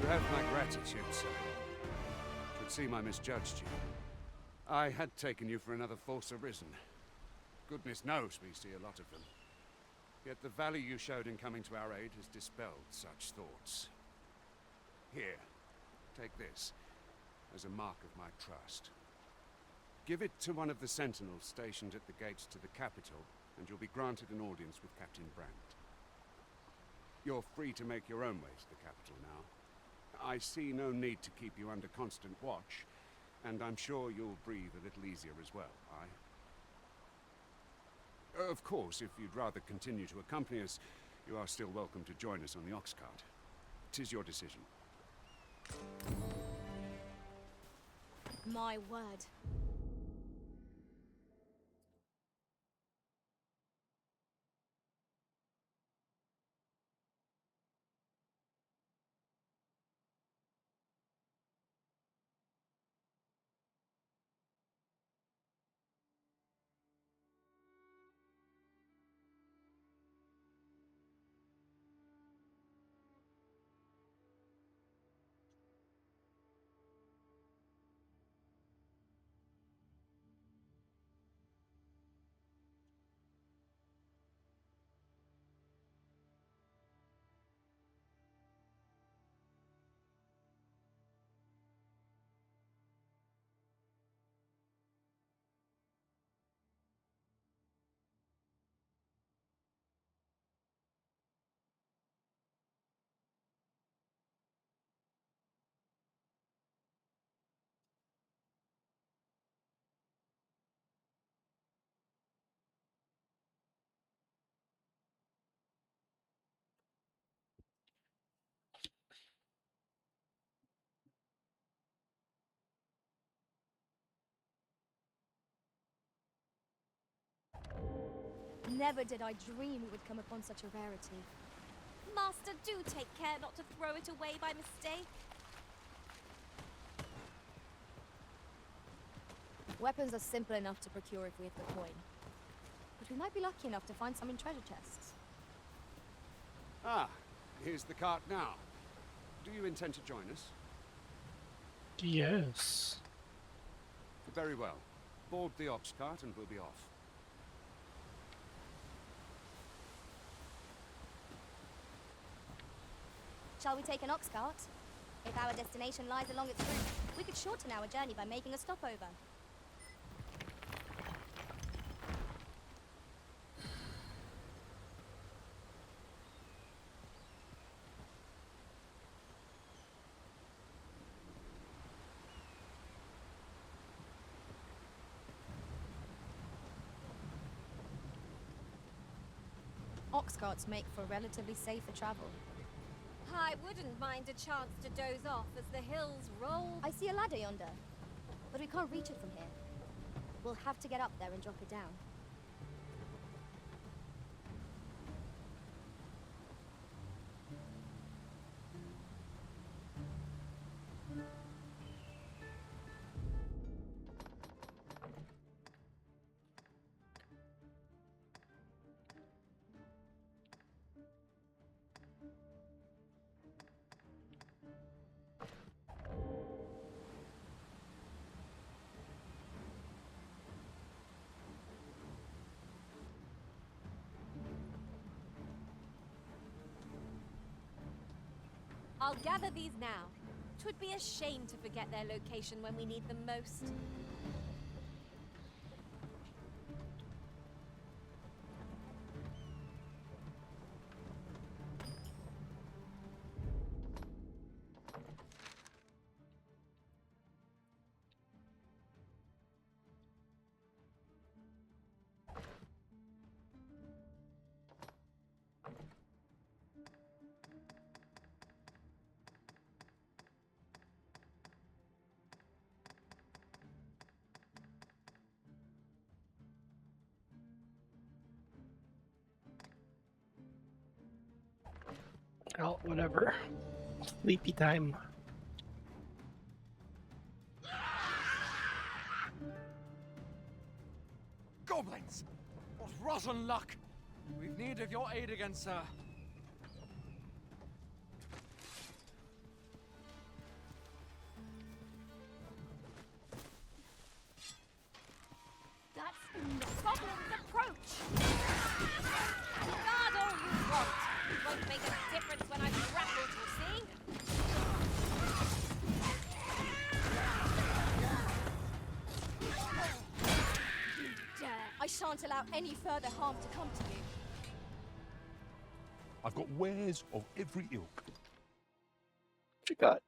You have my gratitude, sir. Could seem I misjudged you. I had taken you for another false arisen. Goodness knows we see a lot of them. Yet the value you showed in coming to our aid has dispelled such thoughts. Here, take this, as a mark of my trust. Give it to one of the sentinels stationed at the gates to the capital, and you'll be granted an audience with Captain Brandt. You're free to make your own way to the capital now. I see no need to keep you under constant watch, and I'm sure you'll breathe a little easier as well, aye? Of course, if you'd rather continue to accompany us, you are still welcome to join us on the ox cart. 'Tis your decision. My word. Never did I dream we would come upon such a rarity. Master, do take care not to throw it away by mistake. Weapons are simple enough to procure if we have the coin. But we might be lucky enough to find some in treasure chests. Ah, here's the cart now. Do you intend to join us? Yes. Very well. Board the ox cart and we'll be off. Shall we take an ox cart? If our destination lies along its route, we could shorten our journey by making a stopover. Ox carts make for relatively safer travel. I wouldn't mind a chance to doze off as the hills roll. I see a ladder yonder, but we can't reach it from here. We'll have to get up there and drop it down. I'll gather these now. 'Twould be a shame to forget their location when we need them most. Oh, whatever. Sleepy time. Goblins! What rotten luck! We've need of your aid again, sir. That's enough. Goblins approach! Guard all you want. It won't make a difference when I've grappled, you see? You dare! I shan't allow any further harm to come to you. I've got wares of every ilk. What you got?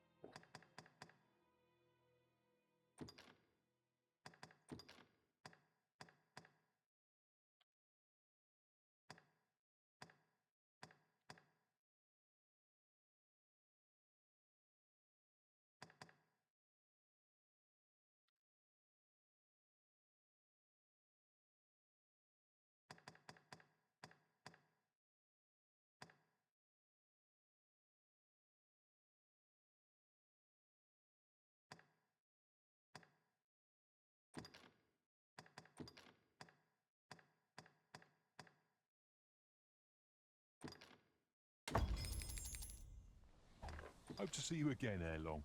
Hope to see you again ere long.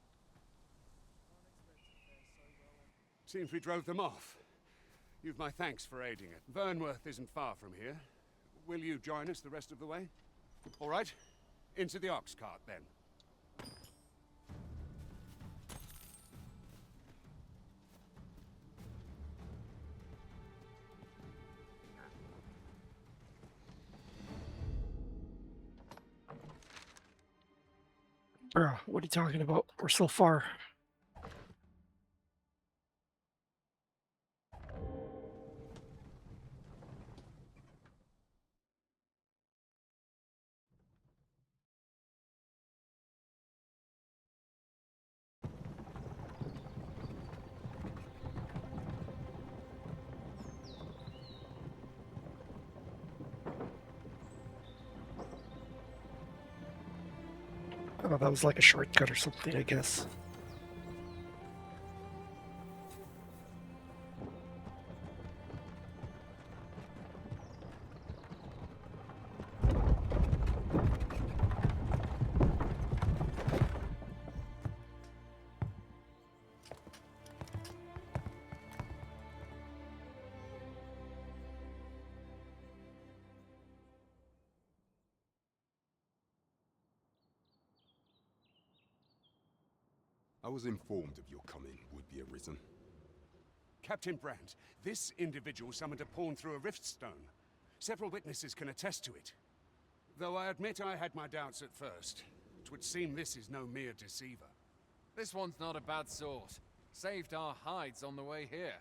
Seems we drove them off. You've my thanks for aiding it. Vernworth isn't far from here. Will you join us the rest of the way? All right. Into the ox cart, then. Bruh, what are you talking about? We're so far. Oh, that was like a shortcut or something, I guess. I was informed of your coming, would-be arisen. Captain Brandt, this individual summoned a pawn through a rift stone. Several witnesses can attest to it. Though I admit I had my doubts at first. It would seem this is no mere deceiver. This one's not a bad sort. Saved our hides on the way here.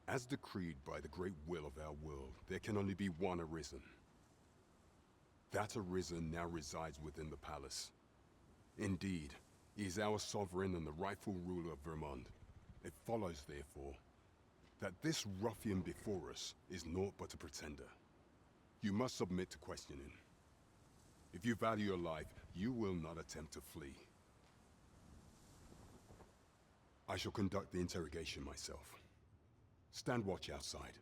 As decreed by the great will of our world, there can only be one arisen. That arisen now resides within the palace. Indeed, he is our sovereign and the rightful ruler of Vermont. It follows, therefore, that this ruffian before us is naught but a pretender. You must submit to questioning. If you value your life, you will not attempt to flee. I shall conduct the interrogation myself. Stand watch outside.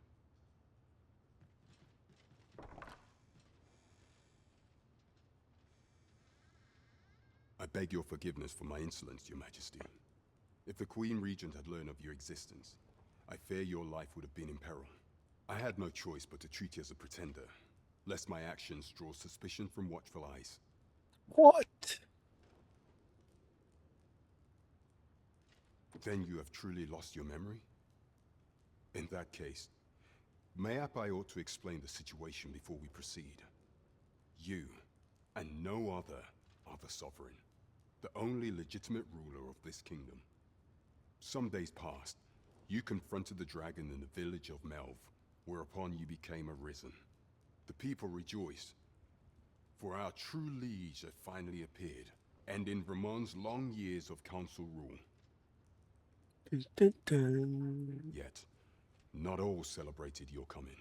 I beg your forgiveness for my insolence, Your Majesty. If the Queen Regent had learned of your existence, I fear your life would have been in peril. I had no choice but to treat you as a pretender, lest my actions draw suspicion from watchful eyes. What? Then you have truly lost your memory? In that case, mayhap I ought to explain the situation before we proceed. You, and no other, are the sovereign, the only legitimate ruler of this kingdom. Some days past, you confronted the dragon in the village of Melv, whereupon you became arisen. The people rejoiced, for our true liege had finally appeared, and in Vermont's long years of council rule. Dun, dun, dun. Yet, not all celebrated your coming.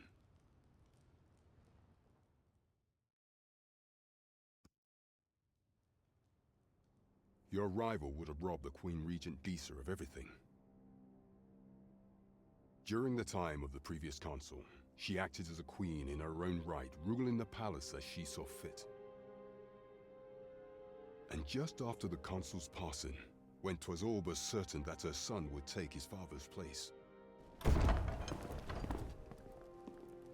Your arrival would have robbed the Queen Regent Disa of everything. During the time of the previous council, she acted as a queen in her own right, ruling the palace as she saw fit. And just after the consul's passing, when 'twas all but certain that her son would take his father's place,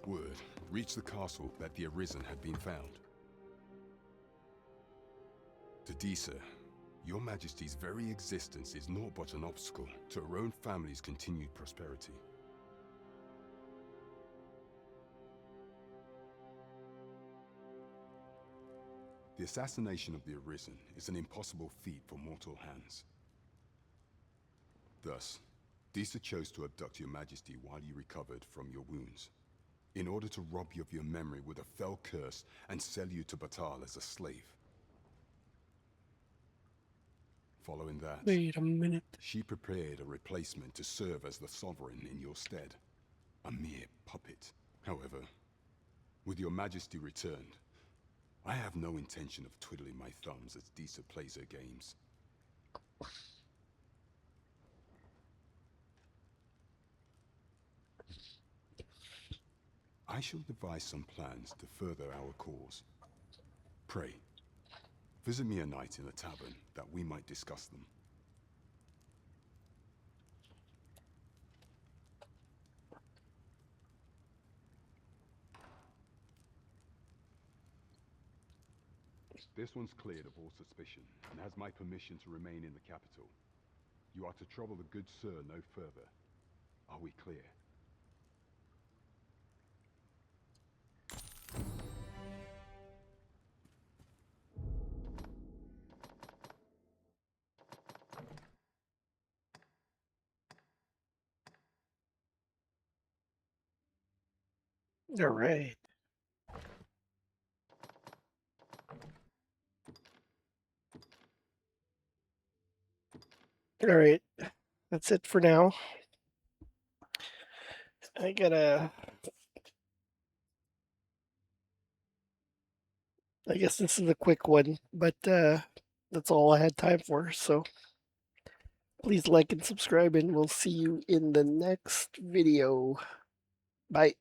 word reached the castle that the arisen had been found. To Disa, your Majesty's very existence is naught but an obstacle to her own family's continued prosperity. The assassination of the arisen is an impossible feat for mortal hands. Thus, Disa chose to abduct your Majesty while you recovered from your wounds, in order to rob you of your memory with a fell curse and sell you to Batal as a slave. Following that, Wait a minute. she prepared a replacement to serve as the sovereign in your stead. A mere puppet. However, with your Majesty returned, I have no intention of twiddling my thumbs as Disa plays her games. I shall devise some plans to further our cause. Pray, visit me a night in a tavern that we might discuss them. This one's cleared of all suspicion, and has my permission to remain in the capital. You are to trouble the good sir no further. Are we clear? All right. All right. That's it for now. I guess this is a quick one, but that's all I had time for. So please like and subscribe, and we'll see you in the next video. Bye.